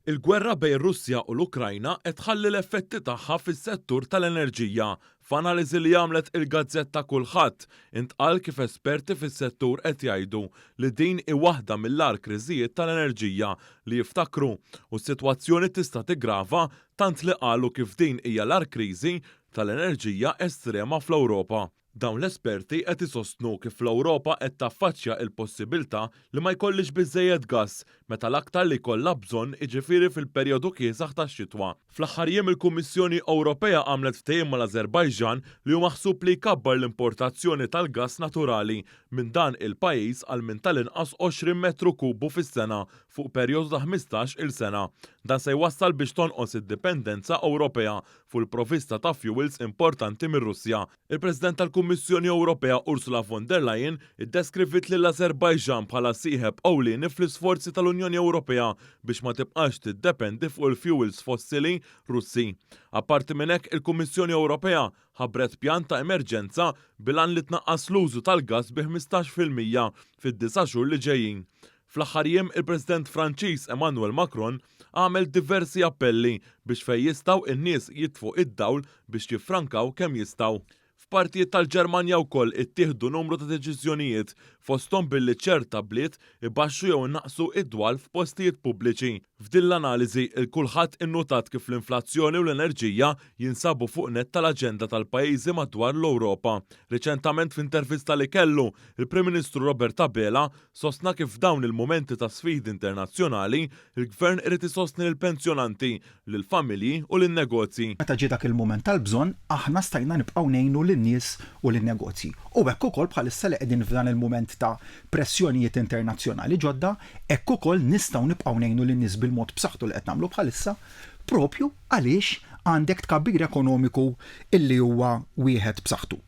Il-gwerra bejn Russja u l-Ukrajna qed tħalli l-effetti tagħha fis-settur tal-enerġija. F'analiżi li għamlet il-Gazzetta Kulħadd intqal kif esperti fis-settur qed jgħidu li din hi waħda mill-agħar kriżijiet tal-enerġija li jiftakru u s-sitwazzjoni tista' tiggrava tant li qalu kif din hija l-agħar kriżi tal-enerġija estrema fl-Ewropa. Dawn l-esperti qed isostnu kif l-Ewropa qed taffaċċja l-possibilità li ma jkollix biżżejjed gass meta l-aktar li jkollha bżonn jiġifieri fil-perjodu kiesaħ tax-xitwa. Fl-aħħar jiem il-Kummissjoni Ewropea għamlet ftehim mal-Azerbajġan li hu maħsub li jkabbar l-importazzjoni tal-gass naturali minn dan il-pajjiż għal minn tal-inqas 20 metru kubu fis-sena fuq perjodu ta' 15-il sena. Dan se jwassal biex tonqos id-dipendenza Ewropea fuq il-provvista ta' fuels importanti mir-Russja. Il-President tal-Kummissjoni Ewropea Ursula von der Leyen iddeskrivit lil l-Azerbajġan bħala sieħeb ewlieni fl-isforzi tal-Unjoni Ewropea biex ma tibqax tiddependi fuq il-fuels fossili Russi. Apparti minn hekk il-Kummissjoni Ewropea ħabbret pjan ta' emerġenza bilan li tnaqqas l-użu tal-gass bi 15% fid-9 xhur li ġejjin. Fl-aħħar jiem il-President Franċiż Emmanuel Macron għamel diversi appelli biex fejn jistgħu in-nies jitfgħu id-dawl biex jiffrankaw kemm jistgħu. F'partijiet tal-Ġermanja wkoll ittieħdu numru ta' deċiżjonijiet fosthom billi ċerta bliet ibaxxu jew naqsu id-dwal f'postijiet pubbliċi. F'din l-analiżi il-kulħadd innutat kif l-inflazzjoni u l-enerġija jinsabu fuq nett tal-aġenda tal-pajjiżi madwar l-Ewropa. Riċentament f'intervista li kellu, il-Prim Ministru Robert Abela sostna kif dawn il-momenti ta' sfidi internazzjonali il-Gvern irid isostni lill-pensjonanti, lill-familji u lin-negozji. Meta ġie dak il-mument tal-bżonn, aħna stajna nibqgħu ngħinu lin-nies u lin-negozji. U hekk ukoll bħalissa li qegħdin f'dan il-mument ta' pressjonijiet internazzjonali ġodda, hekk ukoll nistgħu nibqgħu ngħinu lin-nies bil-mod b'saħħtu li qed nagħmlu bħalissa, propju għaliex għandek tkabbir ekonomiku illi huwa wieħed b'saħħtu.